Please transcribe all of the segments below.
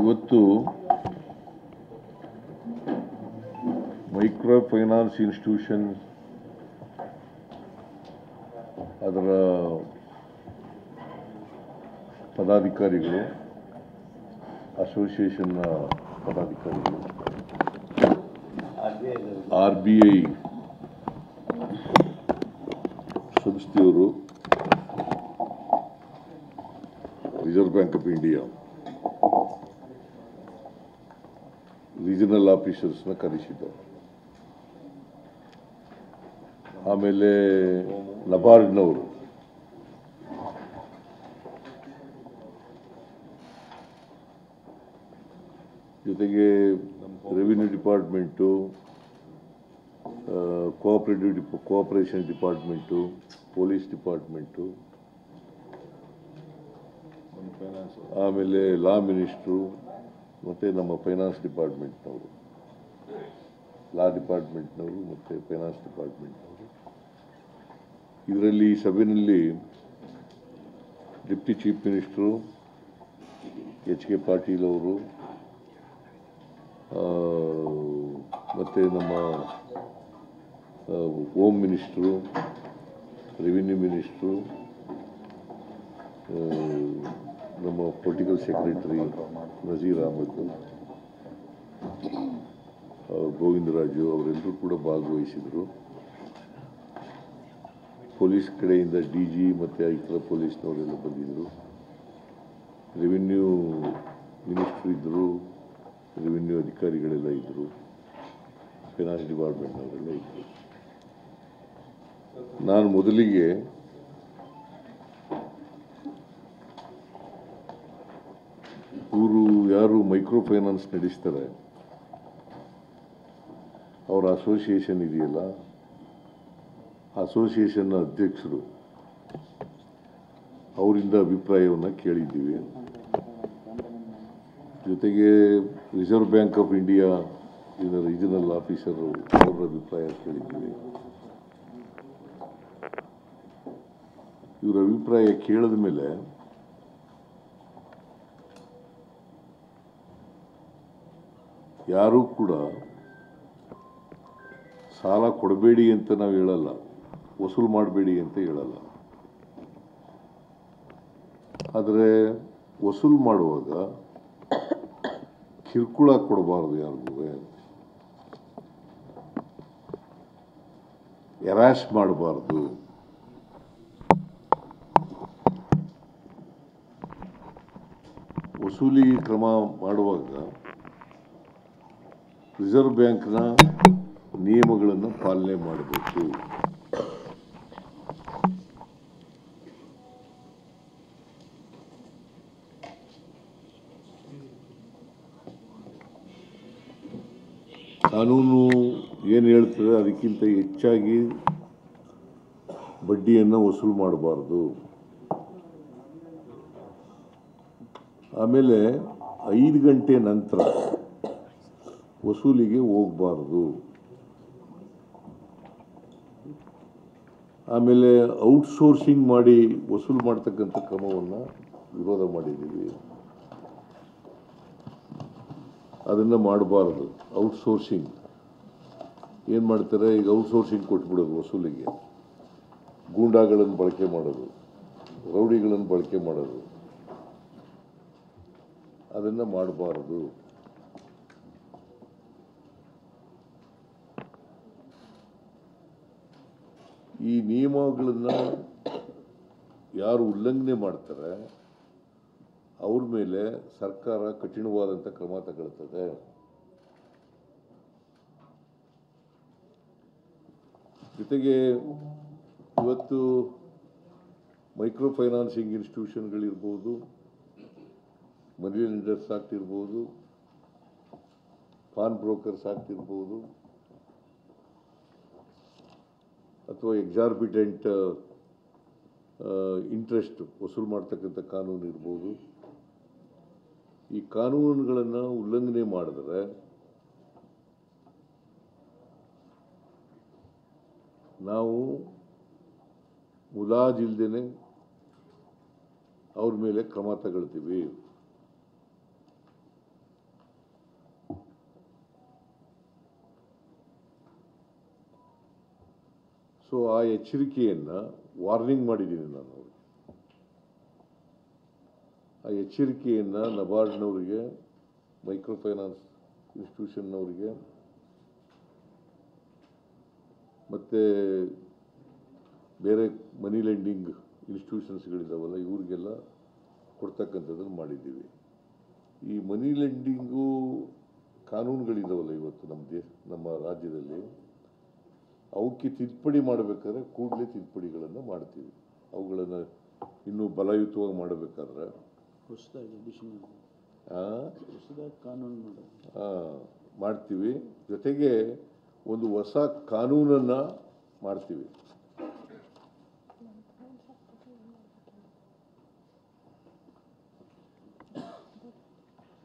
ಇವತ್ತು micro finance institution ಅದರ ಪದಾಧಿಕಾರಿಗಳು, ಅಸೋಸಿಯೇಷನ್ನ ಪದಾಧಿಕಾರಿಗಳು, RBI ಸಂಸ್ಥೆಯವರು, reserve bank of India regional ಆಫೀಸರ್ಸ್ನ ಕರೆಸಿದ್ದಾರೆ. ಆಮೇಲೆ ನಬಾರ್ಡ್ನವರು, ಜೊತೆಗೆ revenue department, cooperation department, police department, ಆಮೇಲೆ ಲಾ ಮಿನಿಸ್ಟ್ರು ಮತ್ತು ನಮ್ಮ ಫೈನಾನ್ಸ್ ಡಿಪಾರ್ಟ್ಮೆಂಟ್ನವರು, ಲಾ ಡಿಪಾರ್ಟ್ಮೆಂಟ್ನವರು ಮತ್ತು ಫೈನಾನ್ಸ್ ಡಿಪಾರ್ಟ್ಮೆಂಟ್ನವರು. ಇದರಲ್ಲಿ ಸಭೆಯಲ್ಲಿ deputy chief minister HK Patil ಅವರು, ಮತ್ತು ನಮ್ಮ ಹೋಮ್ ಮಿನಿಸ್ಟ್ರು, ರೆವಿನ್ಯೂ ಮಿನಿಸ್ಟ್ರು, ನಮ್ಮ ಪೊಲಿಟಿಕಲ್ ಸೆಕ್ರೆಟರಿ ನಜೀರ್ ಅಹಮದ್, ಗೋವಿಂದರಾಜು ಅವರೆಲ್ಲರೂ ಕೂಡ ಭಾಗವಹಿಸಿದರು. ಪೊಲೀಸ್ ಕಡೆಯಿಂದ DG ಮತ್ತು ಇತರ ಪೊಲೀಸ್ನವರೆಲ್ಲ ಬಂದಿದ್ದರು. ರೆವಿನ್ಯೂ ಮಿನಿಸ್ಟ್ರು ಇದ್ದರು, ರೆವಿನ್ಯೂ ಅಧಿಕಾರಿಗಳೆಲ್ಲ ಇದ್ದರು, ಫೈನಾನ್ಸ್ ಡಿಪಾರ್ಟ್ಮೆಂಟ್ನವರೆಲ್ಲ ಇದ್ದರು. ನಾನು ಮೊದಲಿಗೆ ಇವರು ಯಾರು ಮೈಕ್ರೋ ಫೈನಾನ್ಸ್ ನಡೆಸ್ತಾರೆ ಅವರ ಅಸೋಸಿಯೇಷನ್ ಇದೆಯಲ್ಲ, ಅಸೋಸಿಯೇಷನ್ನ ಅಧ್ಯಕ್ಷರು ಅವರಿಂದ ಅಭಿಪ್ರಾಯವನ್ನು ಕೇಳಿದ್ದೀವಿ. ಜೊತೆಗೆ ರಿಸರ್ವ್ ಬ್ಯಾಂಕ್ ಆಫ್ ಇಂಡಿಯಾ ಇದರ ರೀಜನಲ್ ಆಫೀಸರು ಅವರ ಅಭಿಪ್ರಾಯ ಕೇಳಿದ್ದೀವಿ. ಇವರ ಅಭಿಪ್ರಾಯ ಕೇಳಿದ ಮೇಲೆ ಯಾರೂ ಕೂಡ ಸಾಲ ಕೊಡಬೇಡಿ ಅಂತ ನಾವು ಹೇಳಲ್ಲ, ವಸೂಲು ಮಾಡಬೇಡಿ ಅಂತ ಹೇಳಲ್ಲ. ಆದರೆ ವಸೂಲು ಮಾಡುವಾಗ ಕಿರುಕುಳ ಕೊಡಬಾರ್ದು, ಯಾರಿಗೂ ಎರಾಶ್ ಮಾಡಬಾರ್ದು. ವಸೂಲಿ ಕ್ರಮ ಮಾಡುವಾಗ ರಿಸರ್ವ್ ಬ್ಯಾಂಕ್ನ ನಿಯಮಗಳನ್ನು ಪಾಲನೆ ಮಾಡಬೇಕು. ಕಾನೂನು ಏನು ಹೇಳ್ತದೆ ಅದಕ್ಕಿಂತ ಹೆಚ್ಚಾಗಿ ಬಡ್ಡಿಯನ್ನು ವಸೂಲು ಮಾಡಬಾರ್ದು. ಆಮೇಲೆ 5 ಗಂಟೆ ನಂತರ ವಸೂಲಿಗೆ ಹೋಗಬಾರ್ದು. ಆಮೇಲೆ ಔಟ್ಸೋರ್ಸಿಂಗ್ ಮಾಡಿ ವಸೂಲು ಮಾಡ್ತಕ್ಕಂಥ ಕ್ರಮವನ್ನು ವಿರೋಧ ಮಾಡಿದ್ದೀವಿ. ಅದನ್ನು ಮಾಡಬಾರ್ದು. ಔಟ್ಸೋರ್ಸಿಂಗ್ ಏನು ಮಾಡ್ತಾರೆ, ಈಗ ಔಟ್ಸೋರ್ಸಿಂಗ್ ಕೊಟ್ಬಿಡೋದು ವಸೂಲಿಗೆ, ಗೂಂಡಾಗಳನ್ನು ಬಳಕೆ ಮಾಡೋದು, ರೌಡಿಗಳನ್ನು ಬಳಕೆ ಮಾಡೋದು, ಅದನ್ನು ಮಾಡಬಾರ್ದು. ಈ ನಿಯಮಗಳನ್ನು ಯಾರು ಉಲ್ಲಂಘನೆ ಮಾಡ್ತಾರೆ ಅವ್ರ ಮೇಲೆ ಸರ್ಕಾರ ಕಠಿಣವಾದಂಥ ಕ್ರಮ ತಗೊಳ್ತದೆ. ಜೊತೆಗೆ ಇವತ್ತು ಮೈಕ್ರೋ ಫೈನಾನ್ಸಿಂಗ್ ಇನ್ಸ್ಟಿಟ್ಯೂಷನ್ಗಳಿರ್ಬೋದು, ಮನಿ ಲೆಂಡರ್ಸ್ ಆಕ್ಟ್ ಇರ್ಬೋದು, ಪಾನ್ ಬ್ರೋಕರ್ಸ್ ಆಕ್ಟ್ ಇರ್ಬೋದು, ಅಥವಾ ಎಕ್ಸಾರ್ಬಿಟೆಂಟ್ ಇಂಟ್ರೆಸ್ಟ್ ವಸೂಲು ಮಾಡ್ತಕ್ಕಂಥ ಕಾನೂನು ಇರ್ಬೋದು. ಈ ಕಾನೂನುಗಳನ್ನು ಉಲ್ಲಂಘನೆ ಮಾಡಿದ್ರೆ ನಾವು ಮುಲಾಜಿಲ್ದೇನೆ ಅವ್ರ ಮೇಲೆ ಕ್ರಮ ತಗೊಳ್ತೀವಿ. ಸೊ ಆ ಎಚ್ಚರಿಕೆಯನ್ನು ವಾರ್ನಿಂಗ್ ಮಾಡಿದ್ದೀನಿ ನಾನು ಅವ್ರಿಗೆ. ಆ ಎಚ್ಚರಿಕೆಯನ್ನು ನಬಾರ್ಡ್ನವರಿಗೆ, ಮೈಕ್ರೋ ಫೈನಾನ್ಸ್ ಇನ್ಸ್ಟಿಟ್ಯೂಷನ್ನವರಿಗೆ ಮತ್ತು ಬೇರೆ ಮನಿ ಲೆಂಡಿಂಗ್ ಇನ್ಸ್ಟಿಟ್ಯೂಷನ್ಸ್ಗಳಿದ್ದಾವಲ್ಲ ಇವ್ರಿಗೆಲ್ಲ ಕೊಡ್ತಕ್ಕಂಥದ್ದನ್ನು ಮಾಡಿದ್ದೀವಿ. ಈ ಮನಿ ಲೆಂಡಿಂಗು ಕಾನೂನುಗಳಿದ್ದಾವಲ್ಲ ಇವತ್ತು ನಮ್ಮ ರಾಜ್ಯದಲ್ಲಿ, ಅವಕ್ಕೆ ತಿದ್ದುಪಡಿ ಮಾಡಬೇಕಾದ್ರೆ ಕೂಡಲೇ ತಿದ್ದುಪಡಿಗಳನ್ನು ಮಾಡ್ತೀವಿ. ಅವುಗಳನ್ನು ಇನ್ನೂ ಬಲಯುತವಾಗಿ ಮಾಡಬೇಕಾದ್ರೆ ಮಾಡ್ತೀವಿ. ಜೊತೆಗೆ ಒಂದು ಹೊಸ ಕಾನೂನನ್ನು ಮಾಡ್ತೀವಿ.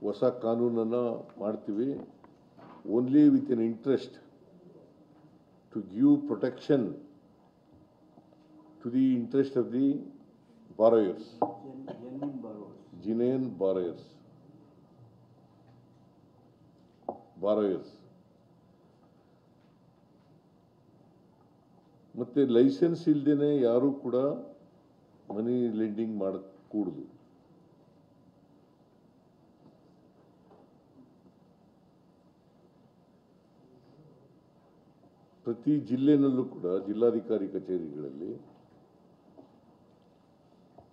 ಹೊಸ ಕಾನೂನನ್ನು ಮಾಡ್ತೀವಿ. Only with N interest to give protection to the interest of the borrowers, genuine borrowers. ಮತ್ತೆ ಲೈಸೆನ್ಸ್ ಇಲ್ಲದೇನೆ ಯಾರು ಕೂಡ ಮನಿ ಲೆಂಡಿಂಗ್ ಮಾಡಕೂಡದು. ಪ್ರತಿ ಜಿಲ್ಲೆನಲ್ಲೂ ಕೂಡ ಜಿಲ್ಲಾಧಿಕಾರಿ ಕಚೇರಿಗಳಲ್ಲಿ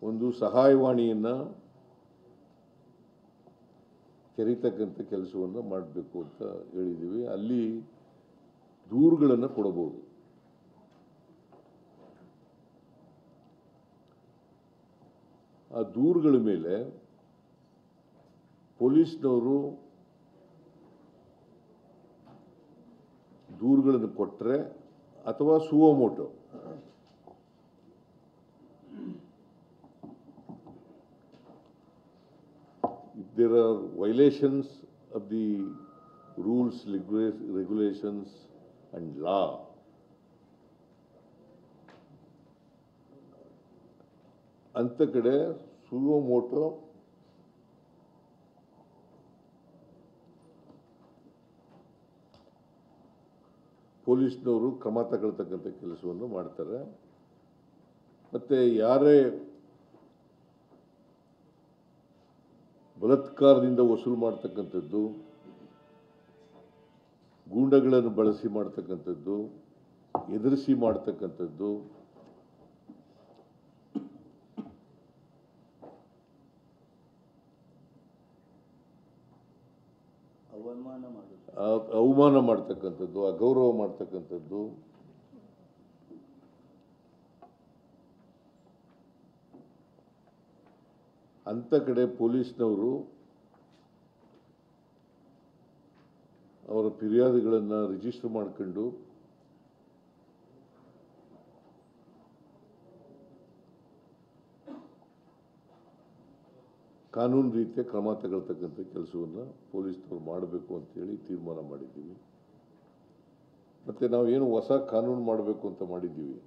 ಒಂದು ಸಹಾಯವಾಣಿಯನ್ನು ತೆರೀತಕ್ಕಂಥ ಕೆಲಸವನ್ನು ಮಾಡಬೇಕು ಅಂತ ಹೇಳಿದ್ದೀವಿ. ಅಲ್ಲಿ ದೂರುಗಳನ್ನು ಕೊಡಬಹುದು. ಆ ದೂರುಗಳ ಮೇಲೆ ಪೊಲೀಸ್ನವರು ದೂರುಗಳನ್ನು ಕೊಟ್ಟರೆ ಅಥವಾ suo motu if there are violations of the rules, regulations and law, ಅಂತ ಕಡೆ ಸುವೋಮೋಟೋ ಪೊಲೀಸ್ನವರು ಕ್ರಮ ತಗೊಳ್ತಕ್ಕಂಥ ಕೆಲಸವನ್ನು ಮಾಡ್ತಾರೆ. ಮತ್ತು ಯಾರೇ ಬಲಾತ್ಕಾರದಿಂದ ವಸೂಲು ಮಾಡ್ತಕ್ಕಂಥದ್ದು, ಗೂಂಡಗಳನ್ನು ಬಳಸಿ ಮಾಡ್ತಕ್ಕಂಥದ್ದು, ಎದುರಿಸಿ ಮಾಡ್ತಕ್ಕಂಥದ್ದು, ಅವಮಾನ ಮಾಡ್ತಕ್ಕಂಥದ್ದು, ಅಗೌರವ ಮಾಡ್ತಕ್ಕಂಥದ್ದು, ಅಂಥ ಕಡೆ ಪೊಲೀಸ್ನವರು ಅವರ ಫಿರ್ಯಾದಿಗಳನ್ನು ರಿಜಿಸ್ಟರ್ ಮಾಡ್ಕೊಂಡು ಕಾನೂನು ರೀತಿಯ ಕ್ರಮ ತಗೊಳ್ತಕ್ಕಂಥ ಕೆಲಸವನ್ನು ಪೊಲೀಸ್ನವರು ಮಾಡಬೇಕು ಅಂತೇಳಿ ತೀರ್ಮಾನ ಮಾಡಿದ್ದೀವಿ. ಮತ್ತು ನಾವೇನು ಹೊಸ ಕಾನೂನು ಮಾಡಬೇಕು ಅಂತ ಮಾಡಿದ್ದೀವಿ,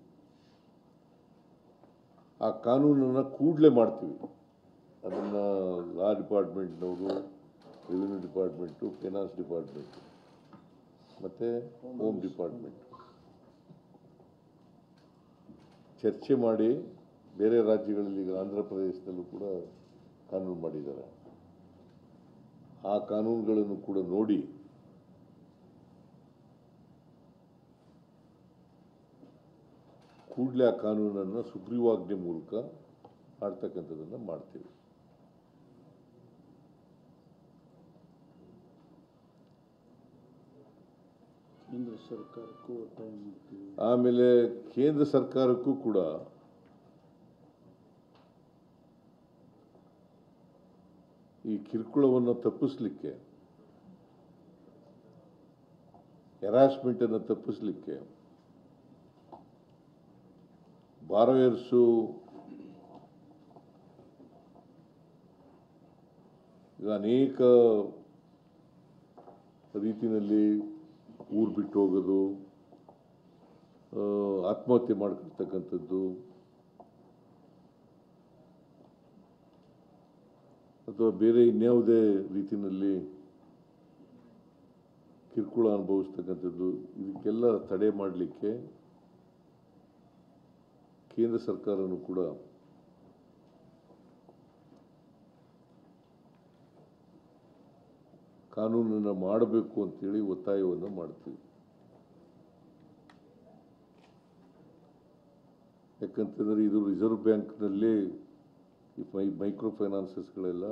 ಆ ಕಾನೂನನ್ನು ಕೂಡಲೇ ಮಾಡ್ತೀವಿ. ಅದನ್ನು ಲಾ ಡಿಪಾರ್ಟ್ಮೆಂಟ್ನವರು, ರೆವಿನ್ಯೂ ಡಿಪಾರ್ಟ್ಮೆಂಟು, ಫೈನಾನ್ಸ್ ಡಿಪಾರ್ಟ್ಮೆಂಟು ಮತ್ತು ಹೋಮ್ ಡಿಪಾರ್ಟ್ಮೆಂಟ್ ಚರ್ಚೆ ಮಾಡಿ, ಬೇರೆ ರಾಜ್ಯಗಳಲ್ಲಿ ಈಗ ಆಂಧ್ರ ಪ್ರದೇಶದಲ್ಲೂ ಕೂಡ ಕಾನೂನು ಮಾಡಿದ್ದಾರೆ. ಆ ಕಾನೂನುಗಳನ್ನು ಕೂಡ ನೋಡಿ ಕೂಡಲೇ ಆ ಕಾನೂನನ್ನು ಸುಗ್ರೀವಾಜ್ಞೆ ಮೂಲಕ ಮಾಡ್ತಕ್ಕಂಥದ್ದನ್ನು ಮಾಡ್ತೀವಿ. ಕೇಂದ್ರ ಸರ್ಕಾರಕ್ಕೂ ಒತ್ತಾಯ ಮಾಡ್ತೀವಿ. ಆಮೇಲೆ ಕೇಂದ್ರ ಸರ್ಕಾರಕ್ಕೂ ಕೂಡ ಈ ಕಿರುಕುಳವನ್ನು ತಪ್ಪಿಸಲಿಕ್ಕೆ, ಹೆರಾಸ್ಮೆಂಟನ್ನು ತಪ್ಪಿಸಲಿಕ್ಕೆ, ಬಾರೋಯರ್ಸು ಈಗ ಅನೇಕ ರೀತಿಯಲ್ಲಿ ಊರು ಬಿಟ್ಟು ಹೋಗೋದು, ಆತ್ಮಹತ್ಯೆ ಮಾಡ್ಕೊಳ್ತಕ್ಕಂಥದ್ದು, ಅಥವಾ ಬೇರೆ ಇನ್ಯಾವುದೇ ರೀತಿಯಲ್ಲಿ ಕಿರುಕುಳ ಅನುಭವಿಸ್ತಕ್ಕಂಥದ್ದು, ಇದಕ್ಕೆಲ್ಲ ತಡೆ ಮಾಡಲಿಕ್ಕೆ ಕೇಂದ್ರ ಸರ್ಕಾರನೂ ಕೂಡ ಕಾನೂನನ್ನು ಮಾಡಬೇಕು ಅಂತೇಳಿ ಒತ್ತಾಯವನ್ನು ಮಾಡ್ತೀವಿ. ಯಾಕಂತಂದರೆ ಇದು ರಿಸರ್ವ್ ಬ್ಯಾಂಕ್ನಲ್ಲೇ ಮೈಕ್ರೋ ಫೈನಾನ್ಸಸ್ಗಳೆಲ್ಲ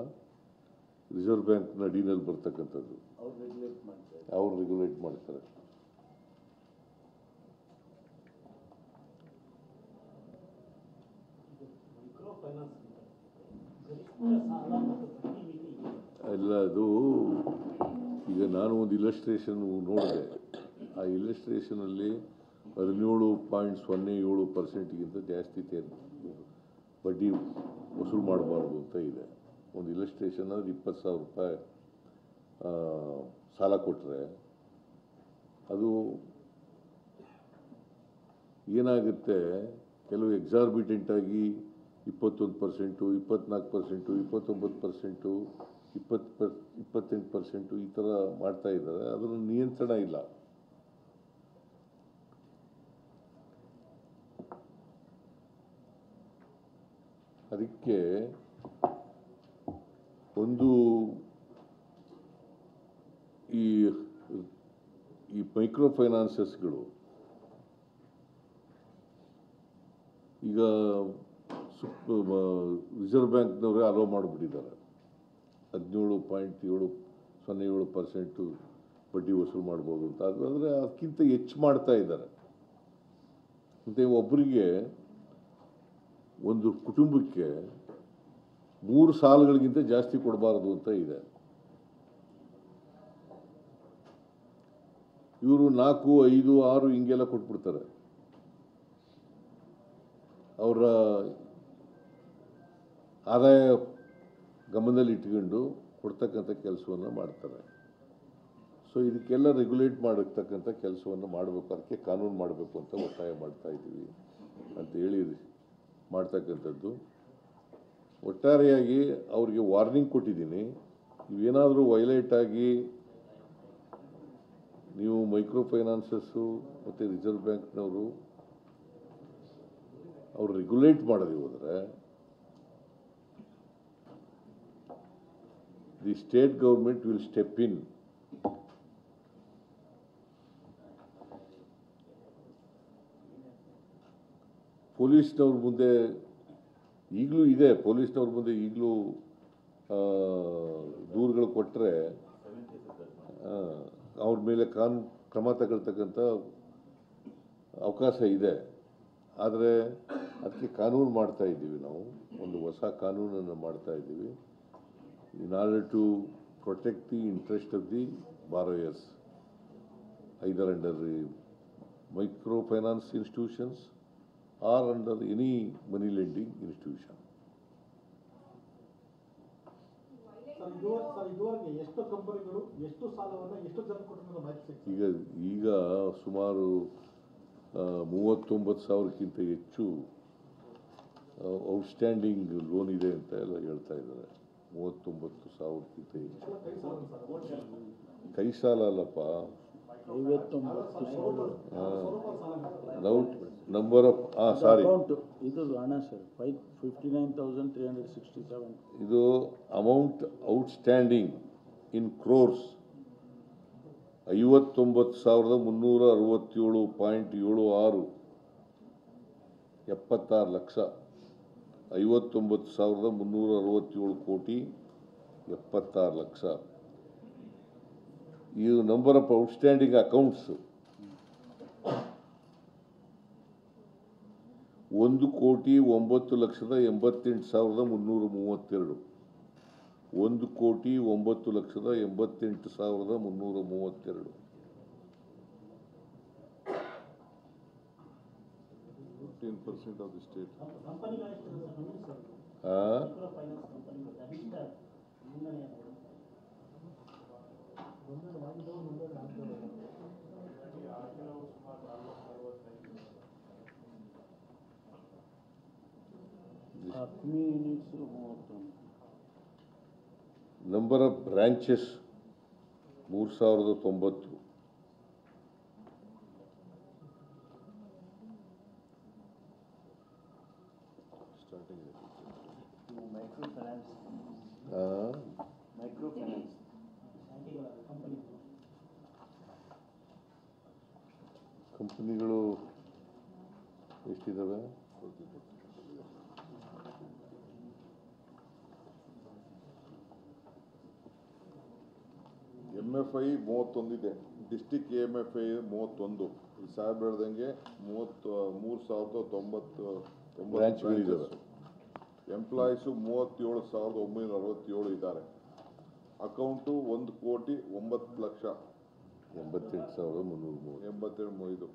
ರಿಸರ್ವ್ ಬ್ಯಾಂಕ್ನ ಅಡಿನಲ್ಲಿ ಬರ್ತಕ್ಕಂಥದ್ದು. ಅವ್ರು ರೆಗ್ಯುಲೇಟ್ ಮಾಡ್ತಾರೆ. ಅಲ್ಲ, ಅದು ಈಗ ನಾನು ಒಂದು ಇಲಸ್ಟ್ರೇಷನ್ ನೋಡಿದೆ. ಆ ಇಲಸ್ಟ್ರೇಷನಲ್ಲಿ 17.07% ಜಾಸ್ತಿ ಬಡ್ಡಿ ವಸೂಲು ಮಾಡಬಾರ್ದು ಅಂತ ಇದೆ. ಒಂದು ಇಲಸ್ಟ್ರೇಷನ್ ಅಂದರೆ 20,000 ರೂಪಾಯಿ ಸಾಲ ಕೊಟ್ಟರೆ ಅದು ಏನಾಗುತ್ತೆ, ಕೆಲವು ಎಕ್ಸಾರ್ಬಿಟೆಂಟಾಗಿ 21%, 24%, 29%, 28% ಈ ಥರ ಮಾಡ್ತಾ ಇದ್ದಾರೆ. ಅದರ ನಿಯಂತ್ರಣ ಇಲ್ಲ. ಅದಕ್ಕೆ ಒಂದು ಈ ಮೈಕ್ರೋ ಫೈನಾನ್ಸಸ್ಗಳು ಈಗ ರಿಸರ್ವ್ ಬ್ಯಾಂಕ್ನವರೇ ಅಲೋ ಮಾಡಿಬಿಟ್ಟಿದ್ದಾರೆ. 17.07% ಬಡ್ಡಿ ವಸೂಲು ಮಾಡ್ಬೋದು ಅಂತ. ಆದರೆ ಅದಕ್ಕಿಂತ ಹೆಚ್ಚು ಮಾಡ್ತಾ ಇದ್ದಾರೆ. ಮತ್ತು ಒಬ್ಬರಿಗೆ ಒಂದು ಕುಟುಂಬಕ್ಕೆ 3 ಸಾಲಗಳಿಗಿಂತ ಜಾಸ್ತಿ ಕೊಡಬಾರ್ದು ಅಂತ ಇದೆ. ಇವರು 4, 5, 6 ಹಿಂಗೆಲ್ಲ ಕೊಟ್ಬಿಡ್ತಾರೆ. ಅವರ ಆದಾಯ ಗಮನದಲ್ಲಿ ಇಟ್ಕೊಂಡು ಕೊಡ್ತಕ್ಕಂಥ ಕೆಲಸವನ್ನು ಮಾಡ್ತಾರೆ. ಸೊ ಇದಕ್ಕೆಲ್ಲ ರೆಗ್ಯುಲೇಟ್ ಮಾಡತಕ್ಕಂಥ ಕೆಲಸವನ್ನು ಮಾಡಬೇಕು. ಅದಕ್ಕೆ ಕಾನೂನು ಮಾಡಬೇಕು ಅಂತ ಒತ್ತಾಯ ಮಾಡ್ತಾ ಇದ್ದೀವಿ ಅಂತ ಹೇಳಿ ಮಾಡ್ತಕ್ಕಂಥದ್ದು. ಒಟ್ಟಾರೆಯಾಗಿ ಅವ್ರಿಗೆ ವಾರ್ನಿಂಗ್ ಕೊಟ್ಟಿದ್ದೀನಿ. ಇವೇನಾದರೂ ವೈಲೇಟ್ ಆಗಿ ನೀವು ಮೈಕ್ರೋ ಫೈನಾನ್ಸಸ್ಸು ಮತ್ತು ರಿಸರ್ವ್ ಬ್ಯಾಂಕ್ನವರು ಅವರು ರೆಗ್ಯುಲೇಟ್ ಮಾಡದೆ ಹೋದರೆ the state government will step in. ಪೊಲೀಸ್ನವ್ರ ಮುಂದೆ ಈಗಲೂ ಇದೆ. ಪೊಲೀಸ್ನವ್ರ ಮುಂದೆ ಈಗಲೂ ದೂರುಗಳು ಕೊಟ್ಟರೆ ಅವ್ರ ಮೇಲೆ ಕ್ರಮ ತಗೊಳ್ತಕ್ಕಂಥ ಅವಕಾಶ ಇದೆ. ಆದರೆ ಅದಕ್ಕೆ ಕಾನೂನು ಮಾಡ್ತಾ ಇದ್ದೀವಿ. ನಾವು ಒಂದು ಹೊಸ ಕಾನೂನನ್ನು ಮಾಡ್ತಾ ಇದ್ದೀವಿ. in order to protect the interest of the borrowers, either under the microfinance institutions or under any money lending institution. ಈಗ ಸುಮಾರು 39,000ಕ್ಕಿಂತ ಹೆಚ್ಚು ಔಟ್ಸ್ಟ್ಯಾಂಡಿಂಗ್ ಲೋನ್ ಇದೆ ಅಂತ ಎಲ್ಲ ಹೇಳ್ತಾ ಇದ್ದಾರೆ. 39,000ಕ್ಕಿಂತ ಹೆಚ್ಚು. ಕೈ ಸಾಲ ಅಲ್ಲಪ್ಪ, 59,000 ನಂಬರ್ ಆಫ್ ಸಾರಿ, ಇದು ಹಣ ಸರ್ 59,367. ಇದು ಅಮೌಂಟ್ ಔಟ್ಸ್ಟ್ಯಾಂಡಿಂಗ್ ಇನ್ ಕ್ರೋರ್ಸ್ 59,367.76, 76 ಲಕ್ಷ. 59,367 ಕೋಟಿ 76 ಲಕ್ಷ. ಇದು number of outstanding accounts 1,09,88,332. 1,09,88,332. 15% of the state. Number of branches 3,090. Micro finance ಕಂಪನಿಗಳು ಎಷ್ಟಿದ್ದಾವೆ? MFI 31 ಇದೆ. District MFI 31. ಸಾಹೇಬ್ ಹೇಳ್ದಂಗೆ 33,090 ಬ್ರಾಂಚ್ಗಳಿದ್ದಾವೆ. ಎಂಪ್ಲಾಯೀಸು 37,967 ಇದ್ದಾರೆ. ಅಕೌಂಟು 1,09,00,000 88,303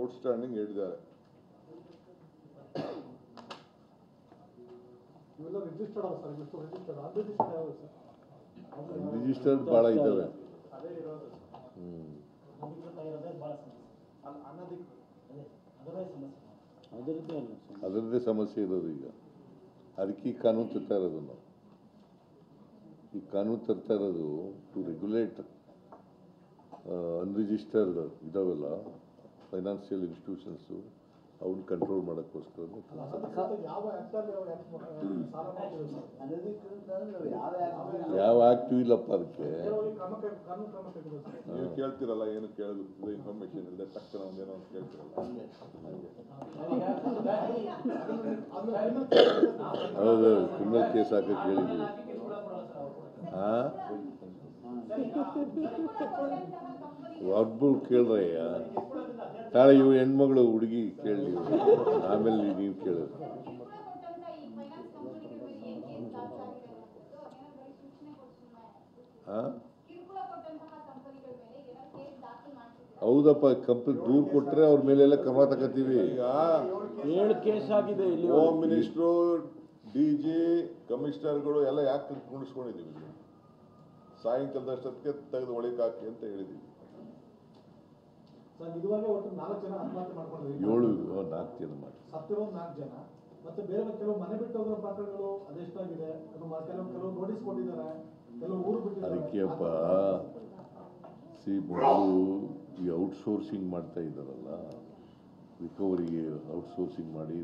ಔಟ್ಸ್ಟ್ಯಾಂಡಿಂಗ್ ಹೇಳಿದ್ದಾರೆ. ರಿಜಿಸ್ಟರ್ಡ್ ಭಾಳ ಇದ್ದಾವೆ. ಅದರದ್ದೇ ಸಮಸ್ಯೆ ಇರೋದು ಈಗ. ಅದಕ್ಕೆ ಈ ಕಾನೂನು ತರ್ತಾ ಇರೋದು ನಾವು. ಈ ಕಾನೂನು ತರ್ತಾ ಇರೋದು ಟು ರೆಗ್ಯುಲೇಟ್ ಅನ್ರಿಜಿಸ್ಟರ್ಡ್ ಇದಾವೆಲ್ಲ ಫೈನಾನ್ಷಿಯಲ್ ಇನ್ಸ್ಟಿಟ್ಯೂಷನ್ಸು ಅವನ್ನ ಕಂಟ್ರೋಲ್ ಮಾಡೋಕ್ಕೋಸ್ಕರ. ಯಾವ ಆ್ಯಕ್ಟು ಇಲ್ಲಪ್ಪ ಅದಕ್ಕೆ. ನೀವು ಕೇಳ್ತಿರಲ್ಲ, ಏನು ಕೇಳೋದು ಇನ್ಫಾರ್ಮೇಶನ್ ಇಲ್ಲದೆ ತಕ್ಷಣ ಒಂದೇನೋ ಅಂತ ಕೇಳ್ತಿರಲ್ಲ. ಹೌದು, ಕ್ರಿಮಿನಲ್ ಕೇಸ್ ಹಾಕಕ್ಕೆ ಹೇಳಿದ್ವಿ. ಒಬ್ಬರು ಕೇಳ್ರಯ್ಯ, ತಾಳೆ ಇವು ಹೆಣ್ಮಗಳು ಹುಡುಗಿ ಕೇಳಿ, ಆಮೇಲೆ ನೀವು ಕೇಳೋದು. ಹೌದಪ್ಪ, ಕಂಪ್ನಿ ದೂರು ಕೊಟ್ಟರೆ ಅವ್ರ ಮೇಲೆಲ್ಲ ಕ್ರಮ ತಗೋತೀವಿ. ಈಗ 7 ಕೇಸ್ ಆಗಿದೆ ಇಲ್ಲಿ. ಹೋಮ್ ಮಿನಿಸ್ಟ್ರು, DG, ಕಮಿಷನರ್ಗಳು ಎಲ್ಲ ಯಾಕೆ ಕುಣಿಸ್ಕೊಂಡಿದ್ದೀವಿ? ಸಾಯಂಕಾಲದಷ್ಟೊತ್ತಿಗೆ ತೆಗೆದು ಒಳಗೆ ಹಾಕಿ ಅಂತ ಹೇಳಿದ್ದೀವಿ. 4 ಜನ ಮಾಡಿ ಸತ್ತಿರೋದು 4 ಜನ. ಮತ್ತೆ ಬೇರೆ ಕೆಲವು ಮನೆ ಬಿಟ್ಟು ಹೋಗೋ ಪ್ರಕರಣಗಳು ಅದೆಷ್ಟಾಗಿದೆ, ಕೆಲವು ನೋಟಿಸ್ ಕೊಟ್ಟಿದ್ದಾರೆ, ಕೆಲವು ಊರು ಬಿಟ್ಟಿದ್ದಾರೆ. ಅದಕ್ಕೆಪ್ಪ ಮೊದಲು ಈ ಔಟ್ಸೋರ್ಸಿಂಗ್ ಮಾಡ್ತಾ ಇದ್ದಾರಲ್ಲ, ರಿಕವರಿಗೆ ಔಟ್ಸೋರ್ಸಿಂಗ್ ಮಾಡಿ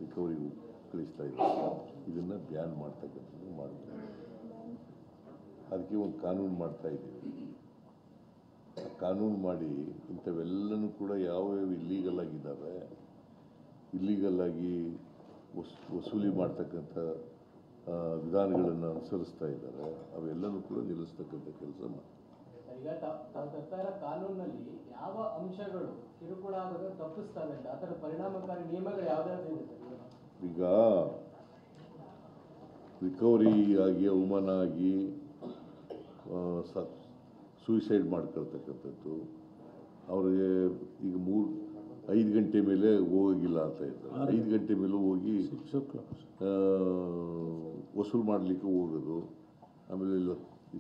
ರಿಕವರಿಗೆ ಕಳಿಸ್ತಾ ಇದ್ದಾರೆ. ಇದನ್ನು ಬ್ಯಾನ್ ಮಾಡ್ತಕ್ಕಂಥದ್ದು ಮಾಡ್ತಾರೆ. ಅದಕ್ಕೆ ಒಂದು ಕಾನೂನು ಮಾಡ್ತಾ ಇದ್ದೀವಿ. ಕಾನೂನು ಮಾಡಿ ಇಂಥವೆಲ್ಲನೂ ಕೂಡ ಯಾವ್ಯಾವ ಇಲ್ಲೀಗಲ್ ಆಗಿದ್ದಾವೆ, ಇಲ್ಲೀಗಲ್ ಆಗಿ ವಸೂಲಿ ಮಾಡ್ತಕ್ಕಂಥ ವಿಧಾನಗಳನ್ನು ಅನುಸರಿಸ್ತಾ ಇದ್ದಾರೆ, ಅವೆಲ್ಲನೂ ಕೂಡ ನಿಲ್ಲಿಸ್ತಕ್ಕಂಥ ಕೆಲಸ ಮಾಡ್ತಾರೆ. ಈಗ ತಾವು ತರ್ತಾ ಇರೋ ಕಾನೂನಲ್ಲಿ ಯಾವ ಅಂಶಗಳು ಕಿರುಕುಳ ಆಗೋದು ತಪ್ಪಿಸ್ತವೆ ಅಂತ, ಅದರ ಪರಿಣಾಮಕಾರಿ ನಿಯಮಗಳು ಯಾವ್ದಾದ್ರು ಇದೆ ಸರ್? ಈಗ ರಿಕವರಿ ಆಗಿ ಅವಮಾನ ಆಗಿ ಸೂಯಿಸೈಡ್ ಮಾಡ್ಕೊಳ್ತಕ್ಕಂಥದ್ದು, ಅವ್ರಿಗೆ ಈಗ 5 ಗಂಟೆ ಮೇಲೆ ಹೋಗಿಲ್ಲ ಅಂತ ಇದ್ದಾರೆ. 5 ಗಂಟೆ ಮೇಲೆ ಹೋಗಿ ವಸೂಲು ಮಾಡಲಿಕ್ಕೆ ಹೋಗೋದು, ಆಮೇಲೆ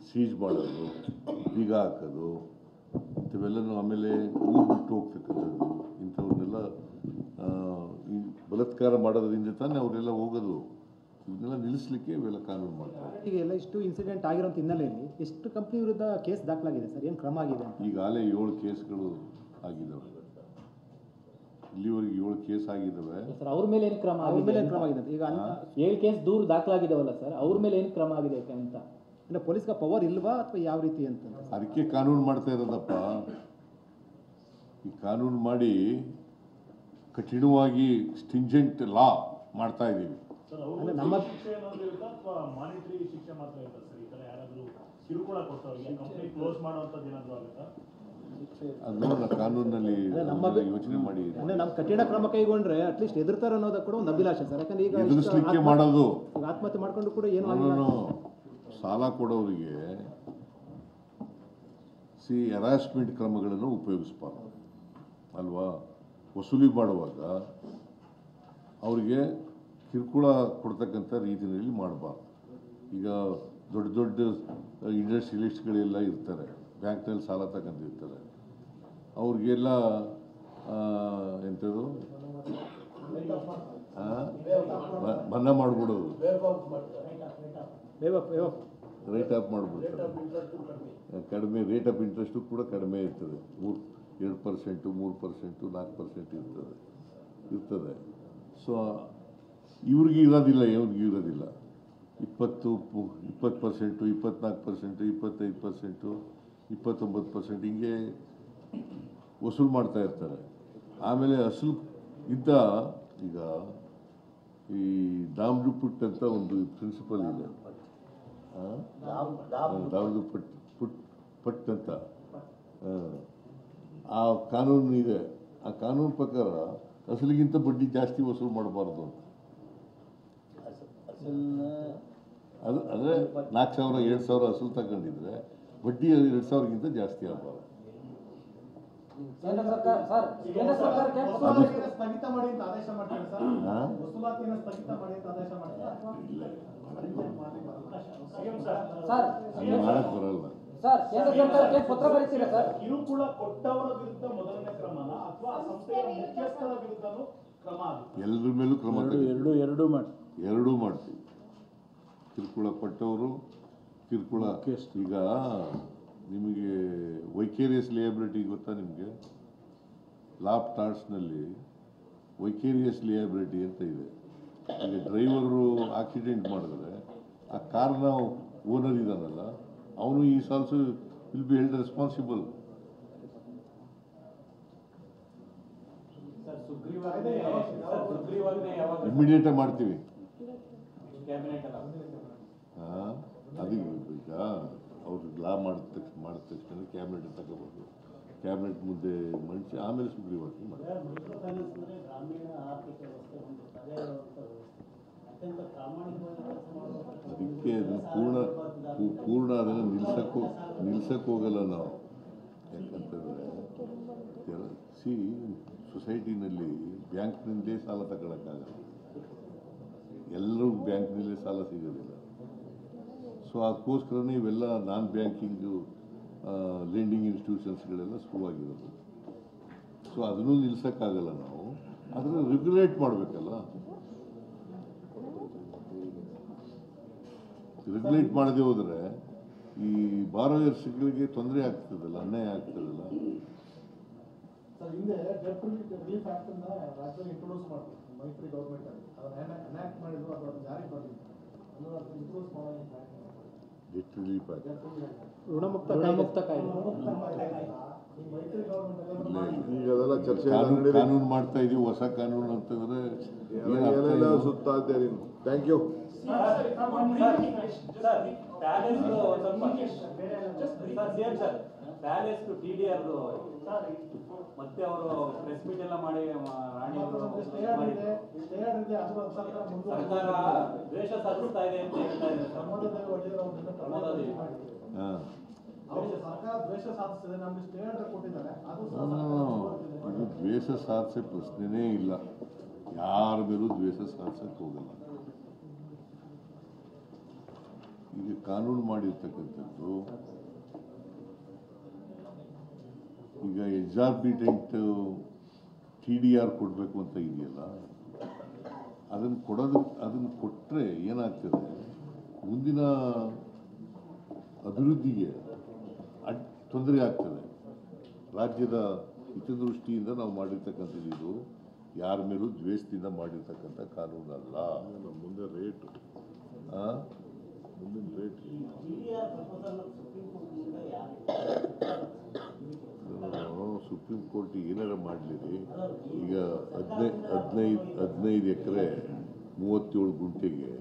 ಸೀಜ್ ಮಾಡೋದು, ಬೀಗ ಹಾಕೋದು, ಇಂಥವೆಲ್ಲನೂ, ಆಮೇಲೆ ಊರು ಬಿಟ್ಟು ಹೋಗ್ತಕ್ಕಂಥದ್ದು, ಇಂಥವನ್ನೆಲ್ಲ ಈ ಬಲಾತ್ಕಾರ ಮಾಡೋದ್ರಿಂದ ತಾನೇ ಅವರೆಲ್ಲ ಹೋಗೋದು. ಇದನ್ನೆಲ್ಲ ನಿಲ್ಲಿಸಲಿಕ್ಕೆ ಇವೆಲ್ಲ ಕಾನೂನು ಮಾಡ್ತಾರೆ. ಈಗ ಎಲ್ಲ ಇಷ್ಟು ಇನ್ಸಿಡೆಂಟ್ ಆಗಿರೋಂಥ ಹಿನ್ನೆಲೆಯಲ್ಲಿ ಎಷ್ಟು ಕಂಪ್ನಿ ವಿರುದ್ಧ ಕೇಸ್ ದಾಖಲಾಗಿದೆ ಸರ್? ಏನು ಕ್ರಮ ಆಗಿದೆ ಅಂತ? ಈಗಾಗಲೇ 7 ಕೇಸ್ಗಳು ಆಗಿದ್ದಾವೆ. ಇಲ್ಲಿವರೆಗೆ 7 ಕೇಸ್ ಆಗಿದ್ದಾವೆ ಸರ್ ಅವ್ರ ಮೇಲೆ ಏನು ಕ್ರಮ ಅವ್ರ ಮೇಲೆ ಏನು ಕ್ರಮ ಆಗಿದೆ? ಆಗಿದೆ ಈಗ 7 ಕೇಸ್ ದೂರು ದಾಖಲಾಗಿದ್ದಾವಲ್ಲ ಸರ್, ಅವ್ರ ಮೇಲೆ ಏನು ಕ್ರಮ ಆಗಿದೆ ಅಂತ? ಇನ್ನು ಪೊಲೀಸ್ಗೆ ಪವರ್ ಇಲ್ವಾ ಅಥವಾ ಯಾವ ರೀತಿ ಅಂತ? ಅದಕ್ಕೆ ಕಾನೂನು ಮಾಡ್ತಾ ಇರೋದಪ್ಪ. ಈ ಕಾನೂನು ಮಾಡಿ ಕಠಿಣವಾಗಿ ಸ್ಟಿಂಜೆಂಟ್ ಲಾ ಮಾಡ್ತಾ ಇದ್ದೀವಿ. ಅಂದ್ರೆ ನಮ್ಮ ಶಿಕ್ಷೆ ಏನಾದ್ರು ಇರುತ್ತಾ ಅಥವಾ ಮಾನಿಟರಿ ಶಿಕ್ಷೆ ಮಾತ್ರ ಇರುತ್ತಾ ಸರ್? ಈ ಥರ ಯಾರಾದರೂ ಕಿರುಕುಳ ಕೊಟ್ಟವ್ರಿಗೆ ಕಂಪ್ನಿ ಕ್ಲೋಸ್ ಮಾಡುವಂಥದ್ದು ಏನಾದರೂ ಆಗುತ್ತಾ? ಅದನ್ನು ಕಾನೂನಲ್ಲಿ ಯೋಚನೆ ಮಾಡಿ ಅಂದ್ರೆ ನಮ್ಮ ಕಠಿಣ ಕ್ರಮ ಕೈಗೊಂಡ್ರೆ ಅಟ್ಲೀಸ್ಟ್ ಎದುರ್ತಾರೆ ಅನ್ನೋದಕ್ಕೆ ಕೂಡ ಒಂದು ಅಭಿಲಾಷೆ ಸರ್. ಯಾಕಂದ್ರೆ ಈಗ ಎದುರಿಸಲಿಕ್ಕೆ ಮಾಡೋದು. ಈಗ ಆತ್ಮಹತ್ಯೆ ಮಾಡ್ಕೊಂಡು ಕೂಡ ಏನು ಸಾಲ ಕೊಡೋರಿಗೆ ಹರಾಸ್ಮೆಂಟ್ ಕ್ರಮಗಳನ್ನು ಉಪಯೋಗಿಸ್ಬಾರ್ದು ಅಲ್ವಾ? ವಸೂಲಿ ಮಾಡುವಾಗ ಅವರಿಗೆ ಕಿರುಕುಳ ಕೊಡ್ತಕ್ಕಂಥ ರೀತಿಯಲ್ಲಿ ಮಾಡಬಾರ್ದು. ಈಗ ದೊಡ್ಡ ದೊಡ್ಡ ಇಂಡಸ್ಟ್ರಿಯಲಿಸ್ಟ್ಗಳೆಲ್ಲ ಇರ್ತಾರೆ, ಬ್ಯಾಂಕ್ನಲ್ಲಿ ಸಾಲ ತಗೊಂಡಿರ್ತಾರೆ, ಅವ್ರಿಗೆಲ್ಲ ಎಂಥದ್ದು ಮನ್ನಾ ಮಾಡಿಬಿಡೋದು, ರೇಟ್ ಆಫ್ ಮಾಡಿಬಿಡ್ತಾರೆ. ಕಡಿಮೆ ರೇಟ್ ಆಫ್ ಇಂಟ್ರೆಸ್ಟು ಕೂಡ ಕಡಿಮೆ ಇರ್ತದೆ. 2%, 3%, 4% ಇರ್ತದೆ. ಸೊ ಇವ್ರಿಗೆ ಇರೋದಿಲ್ಲ, ಇವ್ರಿಗೆ ಇರೋದಿಲ್ಲ. 20%, 24%, 25%, 29% ಹಿಂಗೆ ವಸೂಲು ಮಾಡ್ತಾ ಇರ್ತಾರೆ. ಆಮೇಲೆ ಅಸಲು ಇದ್ದ ಈಗ ಈ ದಾಮ್ದು ಪುಟ್ ಅಂತ ಒಂದು ಪ್ರಿನ್ಸಿಪಲ್ ಇದೆ, ದಾಮ್ದು ಪಟ್ ಅಂತ ಆ ಕಾನೂನು ಇದೆ. ಆ ಕಾನೂನು ಪ್ರಕಾರ ಅಸಲಿಗಿಂತ ಬಡ್ಡಿ ಜಾಸ್ತಿ ವಸೂಲು ಮಾಡಬಾರ್ದು ಅಂತ. ಅದು ಅಂದರೆ 4,000 7,000 ಅಸಲು ತಗೊಂಡಿದ್ರೆ ಬಡ್ಡಿ 2,000ಗಿಂತ ಜಾಸ್ತಿ ಆಗಬಾರ್ದು. ಸ್ಥಗಿತ ಮಾಡಿ ಅಂತ ಆದೇಶ ಮಾಡ್ತಾರೆ ಸರ್. ವಸೂಲಾತಿಯನ್ನು ಸ್ಥಗಿತ ಮಾಡಿ ಅಂತ ಆದೇಶ ಮಾಡ್ತಾರೆ. ಹಂಗೆ ಮಾಡಕ್ ಬರಲ್ಲ. ಕಿರುಕುಳ ಕೊಟ್ಟವರ ವಿರುದ್ಧ ಮೊದಲನೇ ಕ್ರಮನ ಅಥವಾ ಸಂಸ್ಥೆಯ ಮುಖ್ಯಸ್ಥರ ವಿರುದ್ಧನೂ ಕ್ರಮ ಆಗುತ್ತೆ? ಎಲ್ಲರ ಮೇಲೂ ಕ್ರಮ ಎರಡೂ ಮಾಡ್ತೀವಿ. ಕಿರುಕುಳ ಪಟ್ಟವರು, ಕಿರುಕುಳ ಈಗ ನಿಮಗೆ ವೈಕೇರಿಯಸ್ ಲಿಯಬಿಲಿಟಿ ಗೊತ್ತಾ? ನಿಮಗೆ ಲಾಪ್ ಟಾರ್ಟ್ಸ್ನಲ್ಲಿ ವೈಕೇರಿಯಸ್ ಲಿಯಬಿಲಿಟಿ ಅಂತ ಇದೆ. ಈಗ ಡ್ರೈವರು ಆಕ್ಸಿಡೆಂಟ್ ಮಾಡಿದ್ರೆ ಆ ಕಾರ್ನ ಓನರ್ ಇದ್ದಾನಲ್ಲ, ಅವನು is also will be held responsible. ಇಮಿಡಿಯೇಟಾಗಿ ಮಾಡ್ತೀವಿ. ಅದು ಈಗ ಅವ್ರು ಲಾ ಮಾಡಿದ ತಕ್ಷಣ ಕ್ಯಾಬಿನೆಟ್ ತಗೋಬೋದು. ಕ್ಯಾಬಿನೆಟ್ ಮುದ್ದೆ ಮಂಡಿಸಿ ಆಮೇಲೆ ಸುಗ್ರೀವಾಜ್ಞೆ ಮಾಡ್ತಾರೆ. ಅದಕ್ಕೆ ಅದನ್ನು ಪೂರ್ಣ ಅದನ್ನು ನಿಲ್ಸಕ್ಕೆ ಹೋಗಲ್ಲ ನಾವು. ಯಾಕಂತಂದರೆ ಸೊಸೈಟಿನಲ್ಲಿ ಬ್ಯಾಂಕ್ನಿಂದಲೇ ಸಾಲ ತಗೊಳಕ್ಕಾಗಲ್ಲ, ಎಲ್ಲರೂ ಬ್ಯಾಂಕ್ನಲ್ಲೇ ಸಾಲ ಸಿಗೋದಿಲ್ಲ. ಸೊ ಅದಕ್ಕೋಸ್ಕರನೇ ಇವೆಲ್ಲ ನಾನ್ ಬ್ಯಾಂಕಿಂಗು ಲೆಂಡಿಂಗ್ ಇನ್ಸ್ಟಿಟ್ಯೂಷನ್ಸ್ಗಳೆಲ್ಲ ಶುರುವಾಗಿರೋದು. ಸೊ ಅದನ್ನು ನಿಲ್ಸೋಕ್ಕಾಗಲ್ಲ ನಾವು, ಅದನ್ನು ರೆಗ್ಯುಲೇಟ್ ಮಾಡಬೇಕಲ್ಲ. ರೆಗ್ಯುಲೇಟ್ ಮಾಡದೆ ಹೋದರೆ ಈ ಬಾರೋಯರ್ಸ್ಗಳಿಗೆ ತೊಂದರೆ ಆಗ್ತದಲ್ಲ, ಅನ್ಯಾಯ ಆಗ್ತದಲ್ಲ. ಸರ್, ಹಿಂದೆ ಡೆಟ್ ರಿಲೀಫ್ ಆಕ್ಟ್ ಅನ್ನ ರಾಜ್ಯದಲ್ಲಿ ಇಂಟ್ರೊಡ್ಯೂಸ್ ಮಾಡಿದ್ರು ಮೈತ್ರಿ ಗೌರ್ಮೆಂಟ್ ಅಲ್ಲಿ. ಅದನ್ನ ಎನಾಕ್ಟ್ ಮಾಡಿದ್ರು, ಅದು ಜಾರಿ ಬರಲಿಲ್ಲ. ಇಂಟ್ರೊಡ್ಯೂಸ್ ಮಾಡೋದು ಡೆಟ್ ರಿಲೀಫ್ ಆಕ್ಟ್ ಋಣಮುಕ್ತ ಕಾಯ್ದೆ ಮೈತ್ರಿ ಗೌರ್ಮೆಂಟ್ ಈಗ ಅದೆಲ್ಲ ಚರ್ಚೆ ಕಾನೂನು ಮಾಡ್ತಾ ಇದೀವಿ, ಹೊಸ ಕಾನೂನು ಅಂತಂದ್ರೆ ಏನೆಲ್ಲ ಸುತ್ತಾ ಇದ್ದೀರಿ. Thank you. ಪ್ಯಾಲೇಸ್ TDR ಮತ್ತೆ ಅವರು ಪ್ರೆಸ್ ಮೀಟ್ ಎಲ್ಲ ಮಾಡಿ ರಾಣಿ ಅವರು ಸರ್ಕಾರ ದ್ವೇಷ ಸಾಧಿಸ್ತಾ ಇದೆ ಅಂತ ಹೇಳ್ತಾ ಇದ್ದಾರೆ. ಪ್ರಮೋದಾದೇವಿ ಸರ್ಕಾರ ದ್ವೇಷ ಸಾಧಿಸಿದೆ, ನಮ್ಗೆ ಸ್ಟೇ ಆರ್ಡರ್ ಕೊಟ್ಟಿದ್ದಾರೆ. ಇದು ದ್ವೇಷ ಸಾಧಿಸೋ ಪ್ರಶ್ನೆನೇ ಇಲ್ಲ. ಯಾರ ಮೇಲೂ ದ್ವೇಷ ಸಾಧಿಸಕ್ಕೆ ಹೋಗಲ್ಲ. ಈಗ ಕಾನೂನು ಮಾಡಿರ್ತಕ್ಕಂಥದ್ದು ಈಗ ಎಕ್ಸಾರ್ಬಿಟೆಂಟ್ TDR ಕೊಡಬೇಕು ಅಂತ ಇದೆಯಲ್ಲ, ಅದನ್ನು ಕೊಟ್ಟರೆ ಏನಾಗ್ತದೆ, ಮುಂದಿನ ಅಭಿವೃದ್ಧಿಗೆ ತೊಂದರೆ ಆಗ್ತದೆ. ರಾಜ್ಯದ ಹಿತದೃಷ್ಟಿಯಿಂದ ನಾವು ಮಾಡಿರ್ತಕ್ಕಂಥದ್ದು ಇದು ಯಾರ ಮೇಲೂ ದ್ವೇಷದಿಂದ ಮಾಡಿರ್ತಕ್ಕಂಥ ಕಾನೂನಲ್ಲ. ಮುಂದೆ ರೇಟ್ ಮುಂದಿನ ರೇಟ್ ಸುಪ್ರೀಂ ಕೋರ್ಟ್ ಏನಾರ ಮಾಡಲಿರಿ. ಈಗ 15 ಎಕರೆ 37 ಗುಂಟೆಗೆ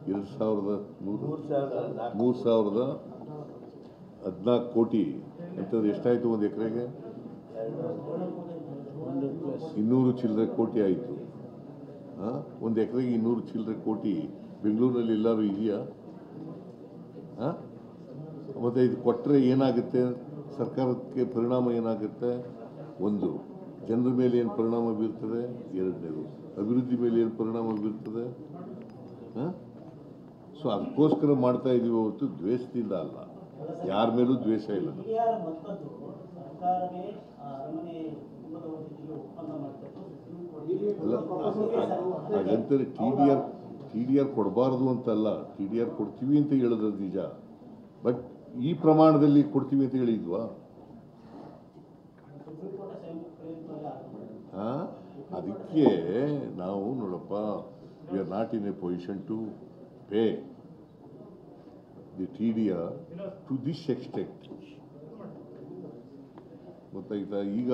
3,014 ಕೋಟಿ ಅಂತಂದ್ರೆ ಎಷ್ಟಾಯಿತು? ಒಂದು ಎಕರೆಗೆ 200 ಚಿಲ್ಲರೆ ಕೋಟಿ ಆಯಿತು. ಒಂದು ಎಕರೆಗೆ 200 ಚಿಲ್ಲರೆ ಕೋಟಿ ಬೆಂಗಳೂರಿನಲ್ಲಿ ಎಲ್ಲರೂ ಇದೆಯಾ? ಮತ್ತು ಇದು ಕೊಟ್ಟರೆ ಏನಾಗುತ್ತೆ? ಸರ್ಕಾರಕ್ಕೆ ಪರಿಣಾಮ ಏನಾಗುತ್ತೆ? ಒಂದು, ಜನರ ಮೇಲೆ ಏನು ಪರಿಣಾಮ ಬೀರ್ತದೆ? ಎರಡನೇದು, ಅಭಿವೃದ್ಧಿ ಮೇಲೆ ಏನು ಪರಿಣಾಮ ಬೀರ್ತದೆ? ಸೊ ಅದಕ್ಕೋಸ್ಕರ ಮಾಡ್ತಾ ಇದ್ದೀವಿ ಹೊರತು ದ್ವೇಷದಿಂದ ಅಲ್ಲ. ಯಾರ ಮೇಲೂ ದ್ವೇಷ ಇಲ್ಲ. ಅಲ್ಲ, ಹಾಗಂತಾರೆ TDR ಕೊಡಬಾರ್ದು ಅಂತಲ್ಲ, TDR ಕೊಡ್ತೀವಿ ಅಂತ ಹೇಳೋದು ನಿಜ. ಬಟ್ ಈ ಪ್ರಮಾಣದಲ್ಲಿ ಕೊಡ್ತೀವಿ ಅಂತ ಹೇಳಿದ್ವಾ? ಅದಕ್ಕೆ ನಾವು ನೋಡಪ್ಪ, we are not in a position to pay. the TDR to this extent. ಗೊತ್ತಾಯ್ತಾ? ಈಗ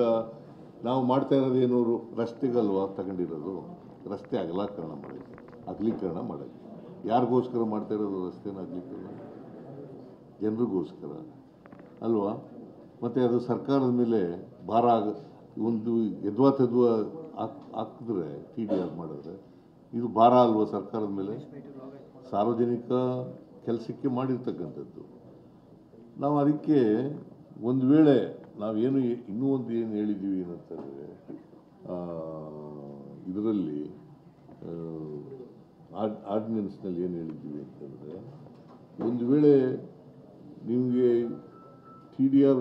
ನಾವು ಮಾಡ್ತಾ ಇರೋದು ಏನು, ರಸ್ತೆಗಲ್ವಾ ತಗೊಂಡಿರೋದು, ರಸ್ತೆ ಅಗಲೀಕರಣ ಮಾಡೋಕ್ಕೆ. ಯಾರಿಗೋಸ್ಕರ ಮಾಡ್ತಾ ಇರೋದು ರಸ್ತೆನ ಅಗಲೀಕರಣ? ಜನರಿಗೋಸ್ಕರ ಅಲ್ವಾ? ಮತ್ತು ಅದು ಸರ್ಕಾರದ ಮೇಲೆ ಭಾರ ಒಂದು ಎದ್ವಾ ಹಾಕಿದ್ರೆ TDR ಮಾಡಿದ್ರೆ ಇದು ಭಾರ ಅಲ್ವಾ ಸರ್ಕಾರದ ಮೇಲೆ? ಸಾರ್ವಜನಿಕ ಕೆಲಸಕ್ಕೆ ಮಾಡಿರ್ತಕ್ಕಂಥದ್ದು. ನಾವು ಅದಕ್ಕೆ ಒಂದು ವೇಳೆ ನಾವೇನು ಇನ್ನೂ ಒಂದು ಏನು ಹೇಳಿದ್ದೀವಿ ಏನಂತಂದರೆ, ಇದರಲ್ಲಿ ಆರ್ಡಿನೆನ್ಸ್ನಲ್ಲಿ ಏನು ಹೇಳಿದ್ದೀವಿ ಅಂತಂದರೆ, ಒಂದು ವೇಳೆ ನಿಮಗೆ TDR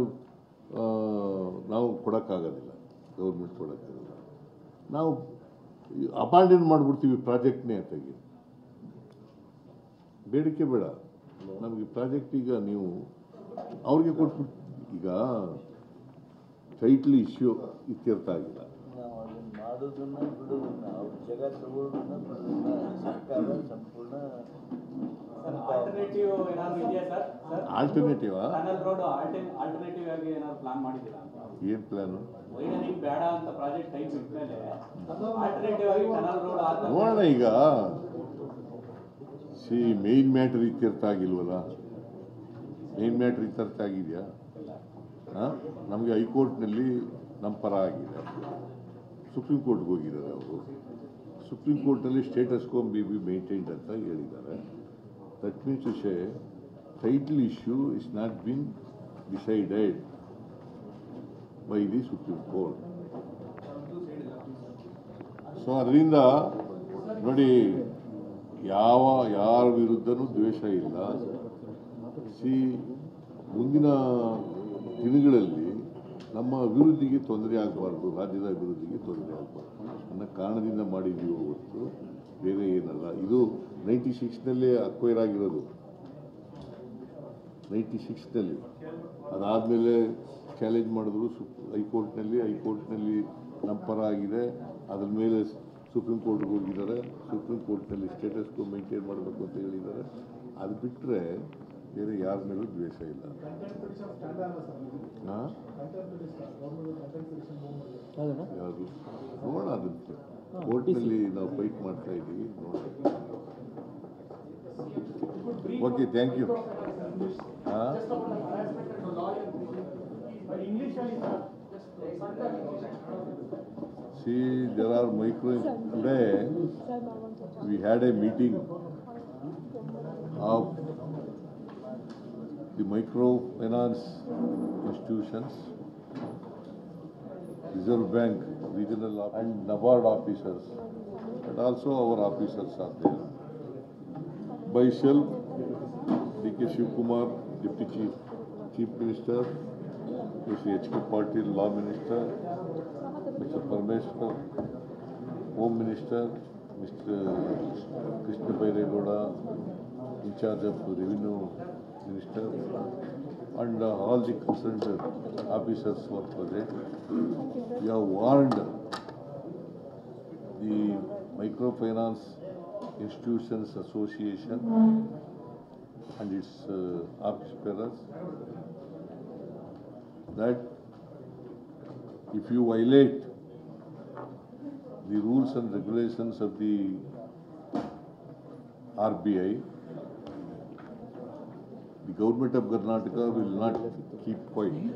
ನಾವು ಕೊಡೋಕ್ಕಾಗೋದಿಲ್ಲ, ಗೌರ್ಮೆಂಟ್ ಕೊಡೋಕ್ಕಾಗಲ್ಲ, ನಾವು ಅಬಾಂಡನ್ ಮಾಡಿಬಿಡ್ತೀವಿ ಪ್ರಾಜೆಕ್ಟ್ನೇ ಅಂತಾಗಿ. ಬೇಡಿಕೆ ಬೇಡ ನಮಗೆ ಪ್ರಾಜೆಕ್ಟ್. ಈಗ ನೀವು ಅವ್ರಿಗೆ ಕೊಟ್ಬಿಟ್ಟು, ಈಗ ಟೈಟ್ಲ್ ಇಶ್ಯೂ ಇತ್ಯರ್ಥ ಆಗಿಲ್ಲ. ನಾವು ಅದನ್ನು ಮಾಡೋದನ್ನ ಬಿಡೋದನ್ನ ಅವ್ರ ಜಾಗ ತಗೊಳ್ಳೋದನ್ನ ಬಿಡೋದನ್ನ ಸರ್ಕಾರ ಸಂಪೂರ್ಣ ಆಲ್ಟರ್ನೇಟಿವ್ ಏನಾದ್ರು ಇದೆಯಾ sir? Alternative tunnel road alternative ಆಗಿ ಏನಾದ್ರು ಪ್ಲಾನ್ ಮಾಡಿದ್ದೀರಾ ಅಂತ? ಏನು ಪ್ಲಾನು? ವೈಡನಿಂಗ್ ಬೇಡ ಅಂತ ಪ್ರಾಜೆಕ್ಟ್ ಟೈಮ್ ಇಟ್ಮೇಲೆ ಆಲ್ಟರ್ನೇಟಿವ್ ಆಗಿ ಟನಲ್ ರೋಡ್ ನೋಡೋಣ. ಈಗ ಮೇನ್ ಮ್ಯಾಟರ್ ಇತ್ಯರ್ಥ ಆಗಿಲ್ವಲ್ಲ? ಮೇನ್ ಮ್ಯಾಟರ್ ಇತ್ಯರ್ಥ ಆಗಿದೆಯಾ? ನಮಗೆ ಹೈಕೋರ್ಟ್ನಲ್ಲಿ ನಮ್ಮ ಪರ ಆಗಿದೆ, ಸುಪ್ರೀಂ ಕೋರ್ಟ್ಗೆ ಹೋಗಿದ್ದಾರೆ ಅವರು. ಸುಪ್ರೀಂ ಕೋರ್ಟ್ನಲ್ಲಿ ಸ್ಟೇಟಸ್ ಕೋ ಬಿ ಮೇಂಟೈನ್ಡ್ ಅಂತ ಹೇಳಿದ್ದಾರೆ. That means to say title issue is not been decided by the Supreme Court. So ಅದರಿಂದ ನೋಡಿ, ಯಾರ ವಿರುದ್ಧನೂ ದ್ವೇಷ ಇಲ್ಲ. ಮುಂದಿನ ದಿನಗಳಲ್ಲಿ ನಮ್ಮ ಅಭಿವೃದ್ಧಿಗೆ ತೊಂದರೆ ಆಗಬಾರ್ದು, ರಾಜ್ಯದ ಅಭಿವೃದ್ಧಿಗೆ ತೊಂದರೆ ಆಗಬಾರ್ದು ಅನ್ನೋ ಕಾರಣದಿಂದ ಮಾಡಿದ್ದೀವಿ ಹೊರತು ಬೇರೆ ಏನಲ್ಲ. ಇದು 96ನಲ್ಲೇ ಅಕ್ವೈರ್ ಆಗಿರೋದು, 96ನಲ್ಲಿ. ಅದಾದಮೇಲೆ ಚಾಲೆಂಜ್ ಮಾಡಿದ್ರು ಹೈಕೋರ್ಟ್ನಲ್ಲಿ ನಮ್ಮ ಪರ ಆಗಿದೆ. ಅದ್ರ ಮೇಲೆ ಸುಪ್ರೀಂ ಕೋರ್ಟ್ಗೆ ಹೋಗಿದ್ದಾರೆ. ಸುಪ್ರೀಂ ಕೋರ್ಟ್ನಲ್ಲಿ ಸ್ಟೇಟಸ್ ಕೋ ಮೇಂಟೈನ್ ಮಾಡಬೇಕು ಅಂತ ಹೇಳಿದ್ದಾರೆ. ಅದು ಬಿಟ್ಟರೆ ಬೇರೆ ಯಾರ ಮೇಲೂ ದ್ವೇಷ ಇಲ್ಲ. ಯಾವುದು ನೋಡೋಣ, ಅದಕ್ಕೆ ಕೋರ್ಟ್ನಲ್ಲಿ ನಾವು ಫೈಟ್ ಮಾಡ್ತಾ ಇದ್ದೀವಿ, ನೋಡೋಣ. Okay, thank you. See, there are today we had a meeting of the microfinance institutions, Reserve Bank, regional and NABARD officers, and also our officers are there. Myself, D.K. Shivkumar, Deputy Chief Minister, Mr. H.K. Patil, Law Minister, Mr. Parmeshwar, Home Minister, Mr. Krishna Bairegowda, in charge of Revenue Minister, and all the concerned officers were present. We have warned the Microfinance Institutions Association and its office bearers that if you violate the rules and regulations of the RBI, the government of Karnataka will not keep quiet.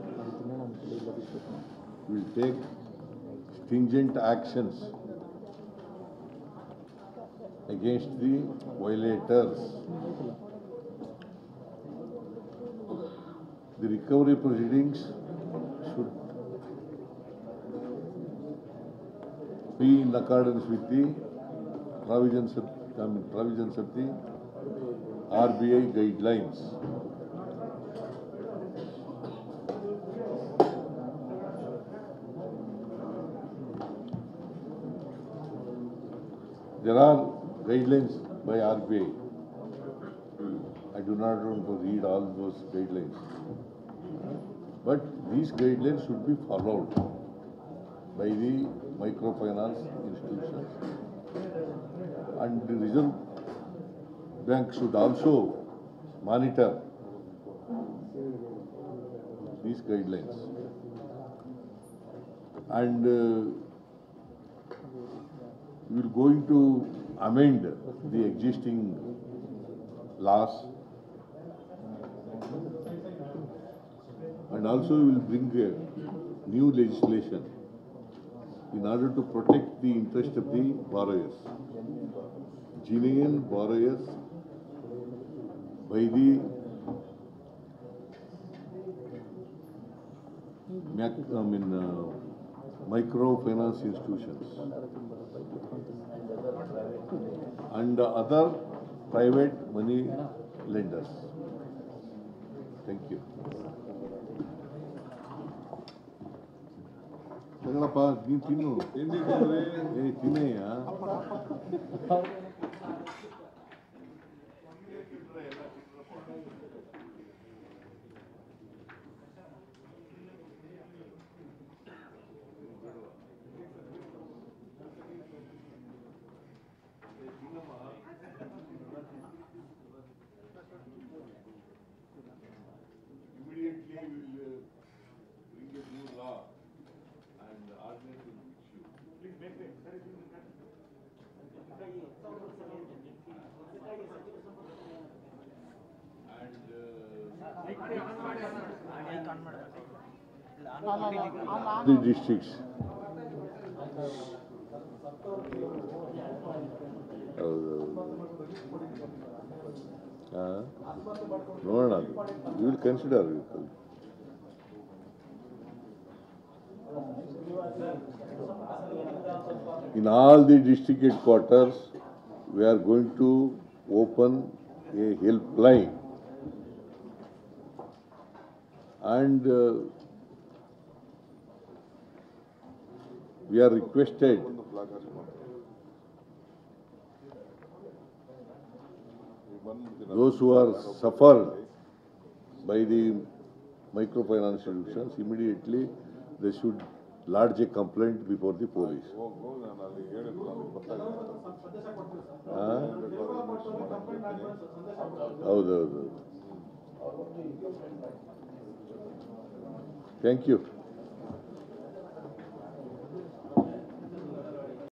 Will take stringent actions against the violators. The recovery proceedings should be in accordance with the provisions of the RBI guidelines. There are guidelines by RBI. I do not want to read all those guidelines. But these guidelines should be followed by the microfinance institutions. And the Reserve Bank should also monitor these guidelines, and we will going to amend the existing laws, and also we will bring new legislation in order to protect the interest of the borrowers, genuine borrowers, by the microfinance institutions and other private money lenders. Thank you. ತಗೊಳಪ್ಪ ನೀನು ತಿನ್ನು. ಏ ತಿನ್ನಯ್ಯ. Immediately we will bring a new law and ordinance will issue. The districts. ನೋಡೋಣ, you will consider. In all the district headquarters, we are going to open a helpline, and we are requested those who are suffered by the microfinance institutions, immediately they should lodge a complaint before the police. ಹೌದೌದು. Thank you.